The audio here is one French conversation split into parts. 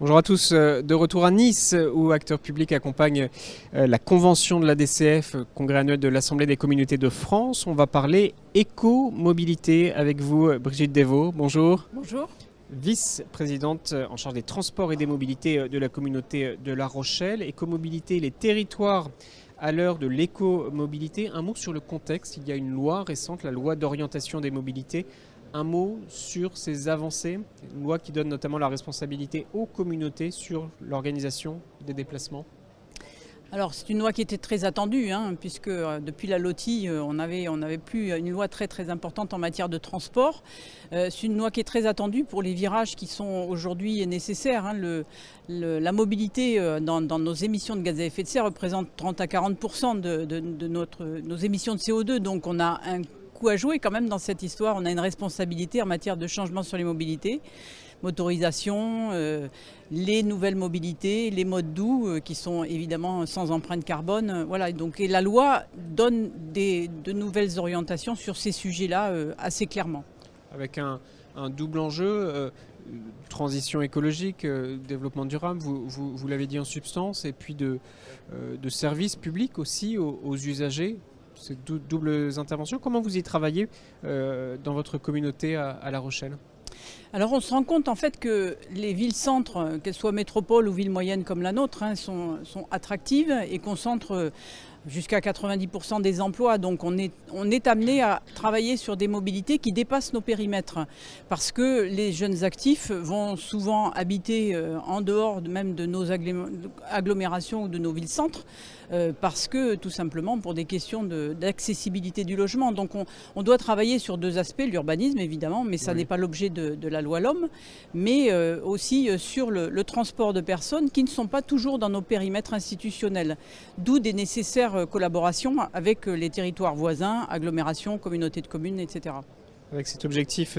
Bonjour à tous, de retour à Nice où Acteurs Publics accompagne la convention de la DCF, congrès annuel de l'Assemblée des communautés de France. On va parler éco-mobilité avec vous, Brigitte Devaux. Bonjour. Bonjour. Vice-présidente en charge des transports et des mobilités de la communauté de La Rochelle. Éco-mobilité, les territoires à l'heure de l'éco-mobilité. Un mot sur le contexte. Il y a une loi récente, la loi d'orientation des mobilités. Un mot sur ces avancées, une loi qui donne notamment la responsabilité aux communautés sur l'organisation des déplacements. Alors c'est une loi qui était très attendue, puisque depuis la LOTI, on avait plus une loi très importante en matière de transport. C'est une loi qui est très attendue pour les virages qui sont aujourd'hui nécessaires. La mobilité dans nos émissions de gaz à effet de serre représente 30 à 40% de nos émissions de CO2, donc on a un à jouer quand même dans cette histoire. On a une responsabilité en matière de changement sur les mobilités, motorisation, les nouvelles mobilités, les modes doux qui sont évidemment sans empreinte carbone. Voilà. Et la loi donne de nouvelles orientations sur ces sujets-là assez clairement. Avec un double enjeu, transition écologique, développement durable, vous l'avez dit en substance, et puis de services publics aussi aux usagers. Ces doubles interventions. Comment vous y travaillez dans votre communauté à La Rochelle ? Alors on se rend compte en fait que les villes-centres, qu'elles soient métropoles ou villes moyennes comme la nôtre, sont attractives et concentrent jusqu'à 90% des emplois. Donc on est amené à travailler sur des mobilités qui dépassent nos périmètres. Parce que les jeunes actifs vont souvent habiter en dehors même de nos agglomérations ou de nos villes-centres. Parce que tout simplement pour des questions d'accessibilité du logement. Donc on doit travailler sur deux aspects, l'urbanisme évidemment, mais ça n'est pas l'objet de la loi LOM, mais aussi sur le transport de personnes qui ne sont pas toujours dans nos périmètres institutionnels. D'où des nécessaires collaborations avec les territoires voisins, agglomérations, communautés de communes, etc. Avec cet objectif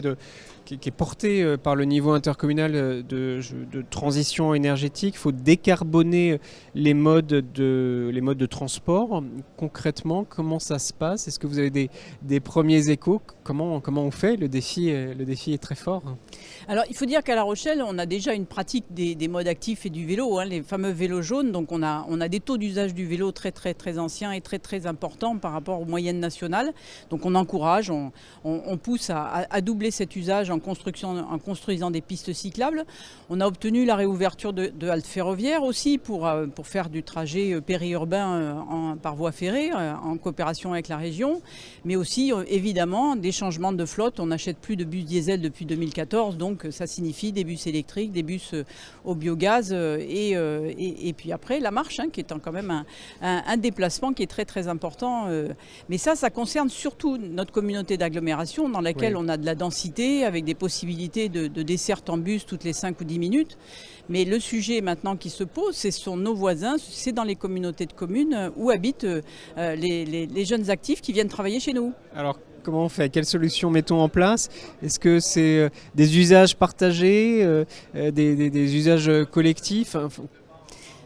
qui est porté par le niveau intercommunal de transition énergétique, il faut décarboner les modes de transport. Concrètement, comment ça se passe ? Est-ce que vous avez des premiers échos ? Comment on fait ? Le défi est très fort. Alors il faut dire qu'à La Rochelle, on a déjà une pratique des modes actifs et du vélo, les fameux vélos jaunes. Donc on a des taux d'usage du vélo très anciens et très importants par rapport aux moyennes nationales. Donc on encourage, on pousse à doubler cet usage en construisant des pistes cyclables. On a obtenu la réouverture de haltes ferroviaires aussi pour faire du trajet périurbain par voie ferrée en coopération avec la région. Mais aussi évidemment des changements de flotte. On n'achète plus de bus diesel depuis 2014, donc ça signifie des bus électriques, des bus au biogaz et puis après la marche qui est quand même un déplacement qui est très important. Mais ça concerne surtout notre communauté d'agglomération dans laquelle on a de la densité avec des possibilités de desserte en bus toutes les 5 ou 10 minutes. Mais le sujet maintenant qui se pose, ce sont nos voisins, c'est dans les communautés de communes où habitent les jeunes actifs qui viennent travailler chez nous. Alors, comment on fait ? Quelles solutions mettons en place ? Est-ce que c'est des usages partagés, des usages collectifs ?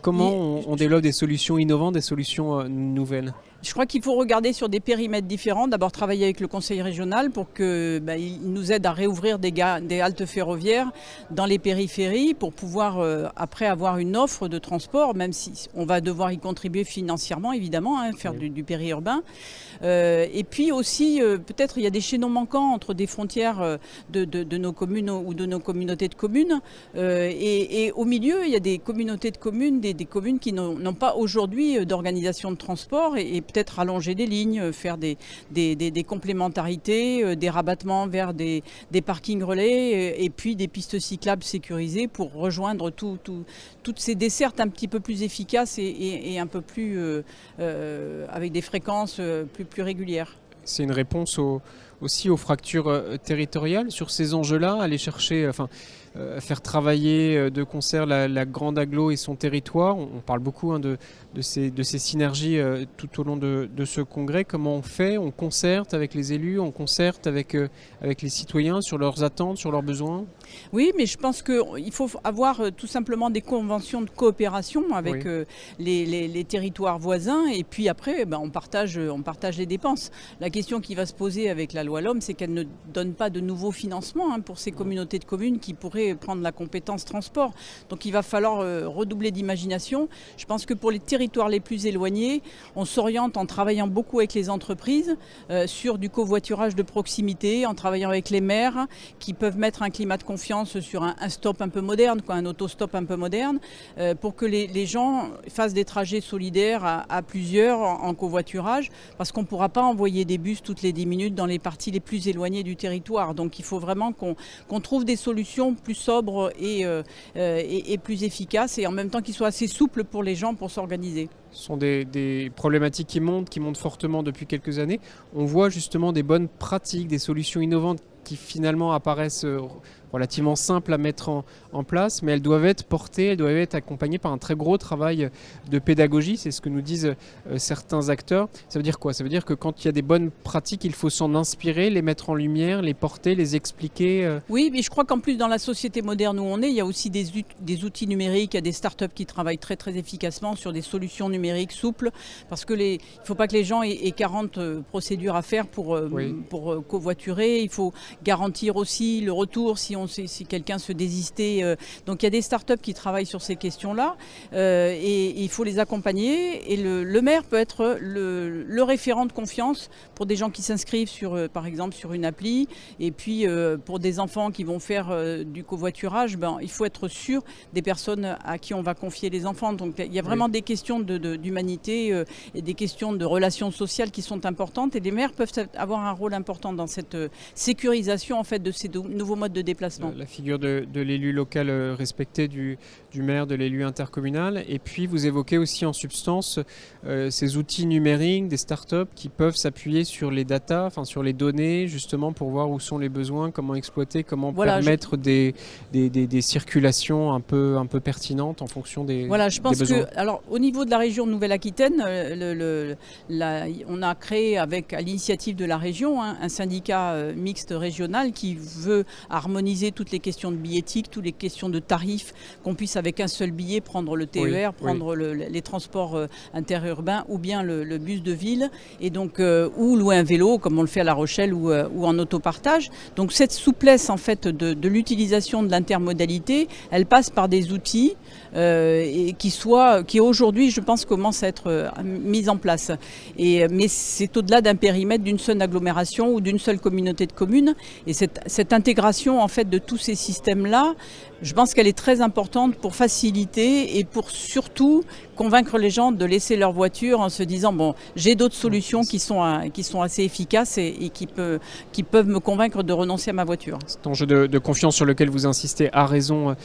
Comment on développe des solutions innovantes, des solutions nouvelles ? Je crois qu'il faut regarder sur des périmètres différents. D'abord travailler avec le conseil régional pour qu'il nous aide à réouvrir des haltes ferroviaires dans les périphéries pour pouvoir après avoir une offre de transport, même si on va devoir y contribuer financièrement évidemment, faire du périurbain. Et puis aussi peut-être il y a des chaînons manquants entre des frontières de nos communes ou de nos communautés de communes et au milieu il y a des communautés de communes, des communes qui n'ont pas aujourd'hui d'organisation de transport et peut-être allonger des lignes, faire des complémentarités, des rabattements vers des parkings relais et puis des pistes cyclables sécurisées pour rejoindre toutes ces dessertes un petit peu plus efficaces et un peu plus avec des fréquences plus régulières. C'est une réponse aussi aux fractures territoriales sur ces enjeux-là, aller chercher, faire travailler de concert la grande agglo et son territoire. On parle beaucoup de ces synergies tout au long de ce congrès. Comment on fait ? On concerte avec les élus, on concerte avec les citoyens sur leurs attentes, sur leurs besoins ? Oui, mais je pense qu'il faut avoir tout simplement des conventions de coopération avec les territoires voisins et puis après on partage les dépenses. La question qui va se poser avec la loi LOM, c'est qu'elle ne donne pas de nouveaux financements pour ces communautés de communes qui pourraient souhaiteraient prendre la compétence transport. Donc il va falloir redoubler d'imagination. Je pense que pour les territoires les plus éloignés, on s'oriente en travaillant beaucoup avec les entreprises sur du covoiturage de proximité, en travaillant avec les maires qui peuvent mettre un climat de confiance sur un stop un peu moderne, un autostop un peu moderne, pour que les gens fassent des trajets solidaires à plusieurs en covoiturage, parce qu'on ne pourra pas envoyer des bus toutes les 10 minutes dans les parties les plus éloignées du territoire. Donc il faut vraiment qu'on trouve des solutions plus sobres et plus efficaces, et en même temps qu'ils soient assez souples pour les gens pour s'organiser. Ce sont des problématiques qui montent fortement depuis quelques années. On voit justement des bonnes pratiques, des solutions innovantes qui finalement apparaissent relativement simples à mettre en place, mais elles doivent être portées, elles doivent être accompagnées par un très gros travail de pédagogie. C'est ce que nous disent certains acteurs. Ça veut dire quoi? Ça veut dire que quand il y a des bonnes pratiques, il faut s'en inspirer, les mettre en lumière, les porter, les expliquer. Oui, mais je crois qu'en plus dans la société moderne où on est, il y a aussi des outils numériques, il y a des startups qui travaillent très très efficacement sur des solutions numériques souples, parce que il ne faut pas que les gens aient 40 procédures à faire pour covoiturer. Il faut garantir aussi le retour si quelqu'un se désistait. Donc il y a des startups qui travaillent sur ces questions-là et il faut les accompagner. Et le maire peut être le référent de confiance pour des gens qui s'inscrivent par exemple sur une appli. Et puis pour des enfants qui vont faire du covoiturage, il faut être sûr des personnes à qui on va confier les enfants. Donc il y a vraiment des questions d'humanité et des questions de relations sociales qui sont importantes. Et les maires peuvent avoir un rôle important dans cette sécurisation en fait de ces nouveaux modes de déplacement. La figure de l'élu local respecté, du maire, de l'élu intercommunal. Et puis vous évoquez aussi en substance ces outils numériques, des startups qui peuvent s'appuyer sur les data, enfin sur les données, justement pour voir où sont les besoins, comment exploiter, comment permettre des circulations un peu pertinentes en fonction des besoins. Voilà, je pense que, alors, au niveau de la région Nouvelle-Aquitaine, on a créé à l'initiative de la région un syndicat mixte régional qui veut harmoniser toutes les questions de billettique, toutes les questions de tarifs, qu'on puisse avec un seul billet prendre le TER, prendre les transports interurbains ou bien le bus de ville, et donc ou louer un vélo comme on le fait à La Rochelle ou en autopartage. Donc cette souplesse en fait de l'utilisation de l'intermodalité, elle passe par des outils et qui aujourd'hui je pense commencent à être mis en place. Mais c'est au-delà d'un périmètre d'une seule agglomération ou d'une seule communauté de communes, et cette intégration en fait de tous ces systèmes-là, je pense qu'elle est très importante pour faciliter et pour surtout convaincre les gens de laisser leur voiture en se disant bon, j'ai d'autres solutions qui sont assez efficaces et qui peuvent me convaincre de renoncer à ma voiture. Cet enjeu de confiance sur lequel vous insistez a raison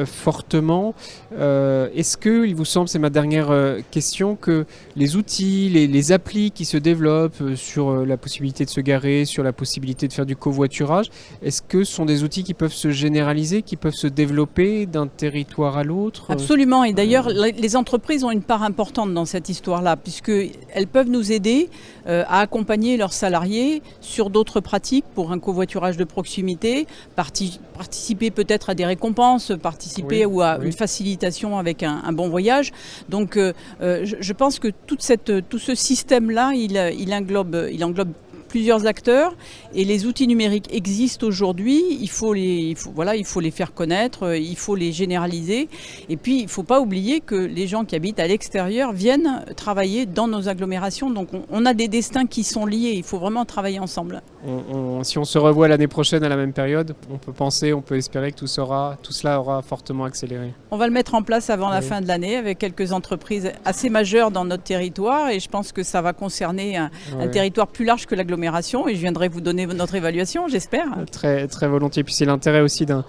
fortement. Est-ce qu'il vous semble, c'est ma dernière question, que les outils, les applis qui se développent sur la possibilité de se garer, sur la possibilité de faire du covoiturage, est-ce que ce sont des outils qui peuvent se généraliser, qui peuvent se développer d'un territoire à l'autre? Absolument, et d'ailleurs les entreprises ont une part importante dans cette histoire-là, puisqu'elles peuvent nous aider à accompagner leurs salariés sur d'autres pratiques pour un covoiturage de proximité, participer peut-être à des récompenses, ou à une facilitation avec un bon voyage. Donc je pense que tout ce système-là, il englobe plusieurs acteurs, et les outils numériques existent aujourd'hui. Il faut les faire connaître, il faut les généraliser, et puis il ne faut pas oublier que les gens qui habitent à l'extérieur viennent travailler dans nos agglomérations, donc on a des destins qui sont liés, il faut vraiment travailler ensemble. Si on se revoit l'année prochaine à la même période, on peut espérer que tout cela aura fortement accéléré. On va le mettre en place avant la fin de l'année avec quelques entreprises assez majeures dans notre territoire, et je pense que ça va concerner un territoire plus large que l'agglomération, et je viendrai vous donner notre évaluation, j'espère. Très, très volontiers. Puis c'est l'intérêt aussi d'un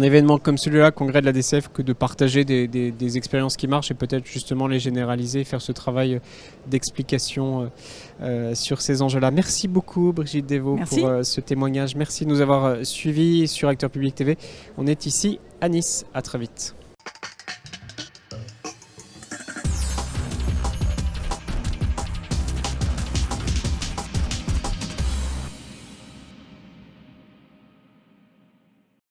événement comme celui-là, congrès de la DCF, que de partager des expériences qui marchent et peut-être justement les généraliser, faire ce travail d'explication sur ces enjeux-là. Merci beaucoup Brigitte Devaux pour ce témoignage. Merci de nous avoir suivis sur Acteurs Publics TV. On est ici à Nice. À très vite.